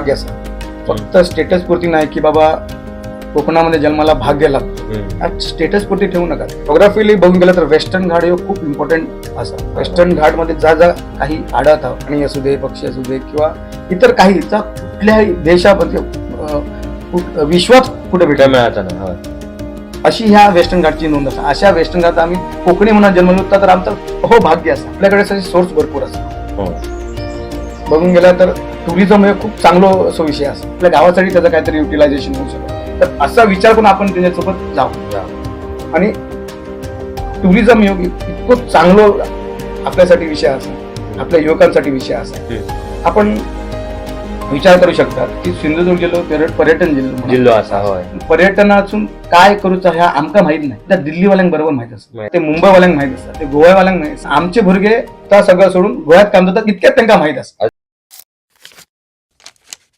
भाग्य असा फक्त स्टेटस पुरती नाही की बाबा कोकणामध्ये जन्माला भाग्य लागतं, स्टेटस पुरती ठेवू नका. जोग्राफिली बघून गेलं तर वेस्टर्न घाट हे खूप इम्पॉर्टंट असा. वेस्टर्न घाटमध्ये जा काही आढळतात, प्राणी असू दे, पक्षी असू दे किंवा इतर काही कुठल्याही देशामध्ये विश्वात कुठे भेटत अशी ह्या वेस्टर्न घाटची नोंद असते. अशा वेस्टर्न घाट आम्ही कोकणी म्हणून जन्मलो तर आमचं भाग्य असतं. आपल्याकडे सोर्स भरपूर असतात. बघून गेला तर टुरिझम हे खूप चांगलं असं विषय असतो. आपल्या गावासाठी त्याचं काहीतरी युटिलायझेशन होऊ शकतं. तर असा विचार करून आपण त्याच्यासोबत जाऊ. आणि टुरिझम योग इतकं चांगलं आपल्यासाठी विषय असा, आपल्या युवकांसाठी विषय असा. आपण विचार करू शकता की सिंधुदुर्ग जिल्हा पर्यटन जिल्हा असा होय. पर्यटनातून काय करूचा ह्या आमका माहित नाही. त्या दिल्लीवाल्यांक बरोबर माहित असतं, ते मुंबईवाल्यांक माहित असतात, ते गोव्यावाल्यांक माहित असतात. आमचे भुरगे त्या सगळं सोडून गोव्यात काम करतात इतक्यात त्यांना माहित असतं.